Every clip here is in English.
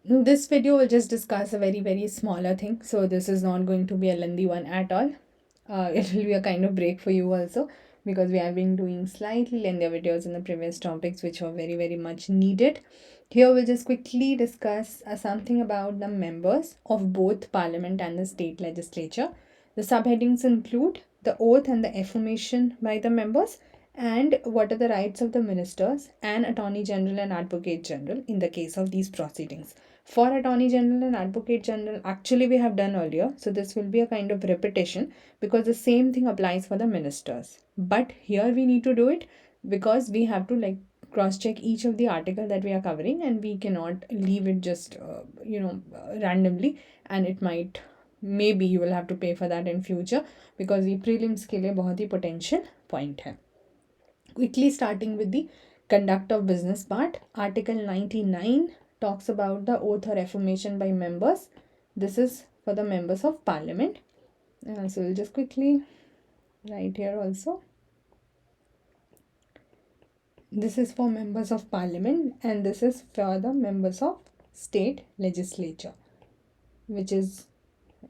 This video will just discuss a very smaller thing, so this is not going to be a lengthy one at all. It will be a kind of break for you also, because we have been doing slightly lengthier videos in the previous topics which were very much needed. Here we'll just quickly discuss something about the members of both parliament and the state legislature. The subheadings include the oath and the affirmation by the members, and what are the rights of the ministers and attorney general and advocate general in the case of these proceedings. For attorney general and advocate general, actually we have done earlier, so this will be a kind of repetition, because the same thing applies for the ministers, but here we need to do it because we have to like cross check each of the article that we are covering, and we cannot leave it just randomly, and it might, maybe you will have to pay for that in future, because the prelims के लिए बहुत ही potential point है. Quickly starting with the conduct of business part, article 99 talks about the oath or affirmation by members. This is for the members of parliament. So we'll just quickly write here also. This is for members of parliament, and this is for the members of state legislature, which is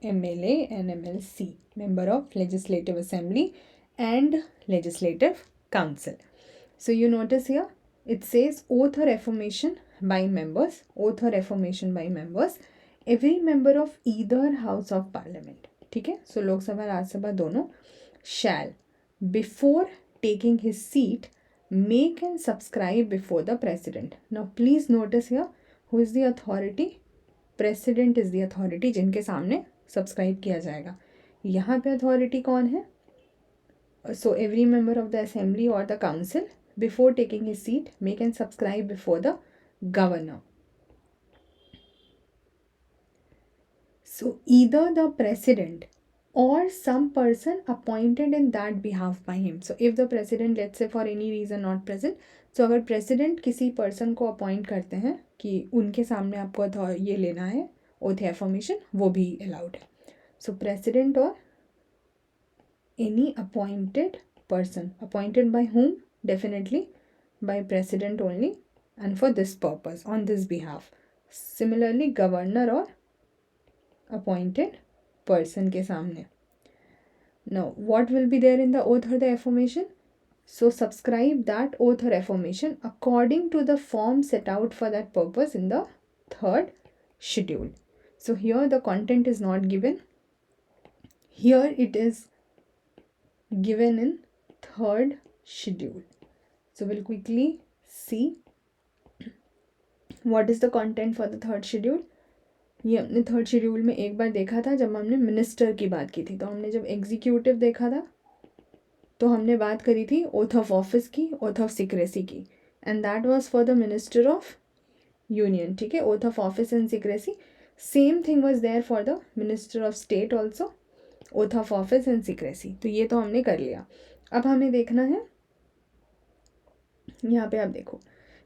MLA and MLC, member of legislative assembly and legislative council. So you notice here it says oath or affirmation by members, oath or affirmation by members, every member of either house of parliament. ठीक है, so लोक सभा राज्य सभा दोनों shall before taking his seat make and subscribe before the president. Now please notice here who is the authority. President is the authority जिनके सामने subscribe किया जाएगा. यहाँ पे अथॉरिटी कौन है? So every member of the assembly or the council before taking his seat make and subscribe before the governor. So either the president or some person appointed in that behalf by him. So if the president, let's say for any reason not present, so अगर president किसी person को appoint करते हैं कि उनके सामने आपको ये लेना है oath affirmation, वो भी allowed है. So president or any appointed person. Appointed by whom? Definitely by president only, and for this purpose, on this behalf. Similarly, governor or appointed person के सामने. Now, what will be there in the oath or the affirmation? So, subscribe that oath or affirmation according to the form set out for that purpose in the third schedule. So, here the content is not given. Here it is given in third schedule. So we'll quickly see what is the content for the third schedule. ये हमने third schedule में एक बार देखा था जब हमने minister की बात की थी. तो हमने जब एग्जीक्यूटिव देखा था तो हमने बात करी थी ओथ ऑफ ऑफिस की, ओथ ऑफ सीक्रेसी की, and that was for the minister of union. ठीक है, oath of office and secrecy. Same thing was there for the minister of state also, oath of office and secrecy. तो ये तो हमने कर लिया. अब हमें देखना है, यहाँ पे आप देखो,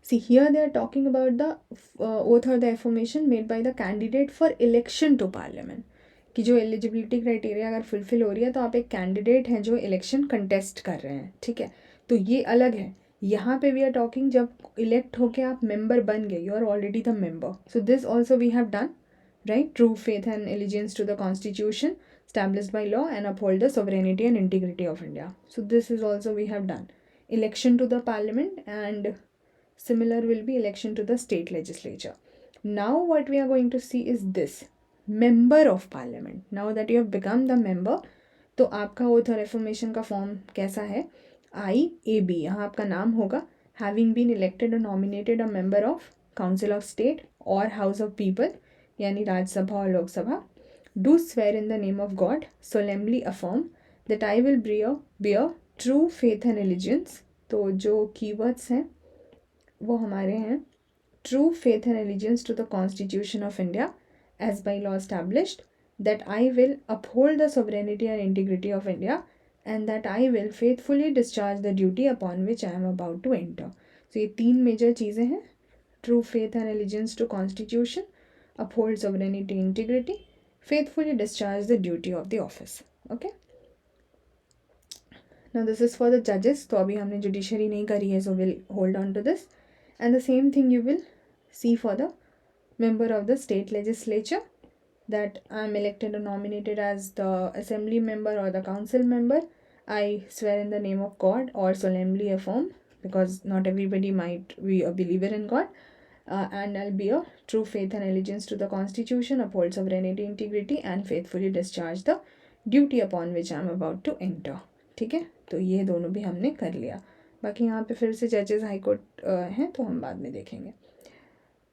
see here they are talking about the oath or the affirmation made by the candidate for election to parliament. कि जो एलिजिबिलिटी क्राइटेरिया अगर फुलफिल हो रही है तो आप एक कैंडिडेट हैं जो इलेक्शन कंटेस्ट कर रहे हैं. ठीक है, तो ये अलग है. यहाँ पे वी आर टॉकिंग जब इलेक्ट होके आप मेंबर बन गए, you are already the member. So this also we have done, right? True faith and allegiance to the constitution established by law and uphold the sovereignty and integrity of India. So this is also we have done. Election to the parliament, and similar will be election to the state legislature. Now what we are going to see is this member of parliament. Now that you have become the member, तो आपका oath और affirmation का form कैसा है? IAB, यहाँ आपका नाम होगा having been elected or nominated a member of council of state or house of people, यानी राज्यसभा और Lok Sabha, do swear in the name of God, solemnly affirm that I will bear true faith and allegiance. तो जो keywords हैं वो हमारे हैं true faith and allegiance to the Constitution of India as by law established, that I will uphold the sovereignty and integrity of India, and that I will faithfully discharge the duty upon which I am about to enter. So ये तीन major चीज़ें हैं: true faith and allegiance to Constitution, uphold sovereignty and integrity, faithfully discharge the duty of the office. Okay. Now this is for the judges. तो अभी हमने judiciary नहीं करी है, so we'll hold on to this. And the same thing you will see for the member of the state legislature, that I am elected or nominated as the assembly member or the council member. I swear in the name of God or solemnly affirm, because not everybody might be a believer in God, and I'll bear true faith and allegiance to the Constitution, uphold sovereignty, integrity, and faithfully discharge the duty upon which I am about to enter. ठीक है, तो ये दोनों भी हमने कर लिया. बाकी यहाँ पे फिर से जजेस हाई कोर्ट हैं, तो हम बाद में देखेंगे.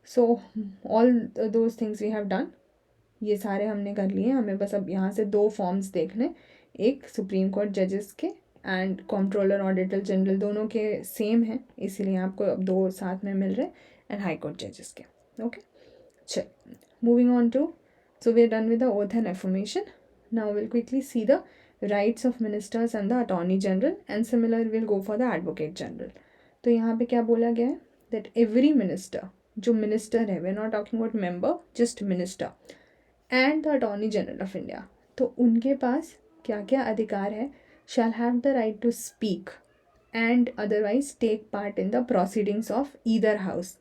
So all those things we have done, ये सारे हमने कर लिए. हमें बस अब यहाँ से 2 फॉर्म्स देखने, एक सुप्रीम कोर्ट जजेस के एंड कंट्रोलर ऑडिटर जनरल, दोनों के सेम हैं, इसीलिए आपको अब 2 साथ में मिल रहे, एंड हाई कोर्ट जजेस के. ओके, चल moving on to, so we are done with the oath and affirmation. Now will quickly see the rights of ministers and the attorney general, and similar will go for the advocate general. तो यहाँ पे क्या बोला गया है, that every minister, जो minister है, we are not talking about member, just minister, and the attorney general of India, तो उनके पास क्या क्या अधिकार है, शैल have the right to speak and otherwise take part in the proceedings of either house.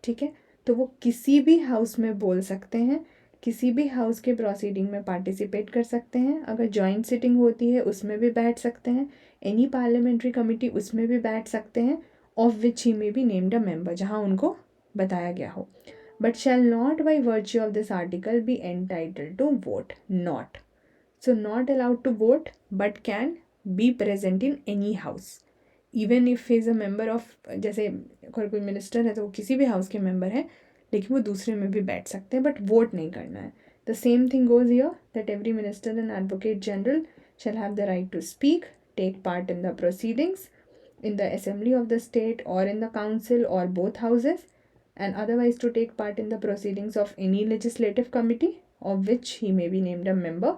ठीक है, तो वो किसी भी हाउस में बोल सकते हैं, किसी भी हाउस के प्रोसीडिंग में पार्टिसिपेट कर सकते हैं. अगर जॉइंट सिटिंग होती है उसमें भी बैठ सकते हैं, एनी पार्लियामेंट्री कमेटी उसमें भी बैठ सकते हैं, of which he may be named a member, जहाँ उनको बताया गया हो. But shall not by virtue of this article be entitled to vote. Not. So not allowed to vote, but can be present in any house. Even if he is a member of, जैसे कोई minister है तो वो किसी भी house के member है, लेकिन वो दूसरे में भी बैठ सकते हैं, बट वोट नहीं करना है. The same thing goes here, that every minister and advocate general shall have the right to speak, take part in the proceedings in the assembly of the state or in the council or both houses, and otherwise to take part in the proceedings of any legislative committee of which he may be named a member,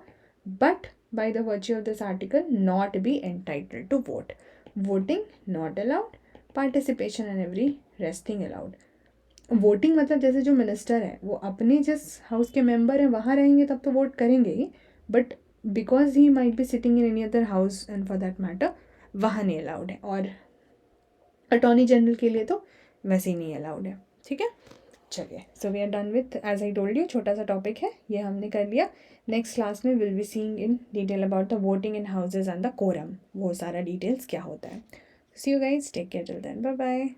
but by the virtue of this article not be entitled to vote. Voting not allowed, participation and every rest thing allowed. Voting मतलब जैसे जो minister है वो अपने जिस house के member हैं वहाँ रहेंगे तब तो वोट करेंगे ही, but because he might be sitting in any other house and for that matter वहाँ नहीं अलाउड है, और अटॉर्नी जनरल के लिए तो वैसे ही नहीं अलाउड है. ठीक है, चलिए, so we are done with, as I told you, छोटा सा टॉपिक है ये, हमने कर लिया. नेक्स्ट क्लास में will be seeing in detail about the voting in houses and the quorum, वो सारा डिटेल्स क्या होता है. See you guys, take care till then, bye bye.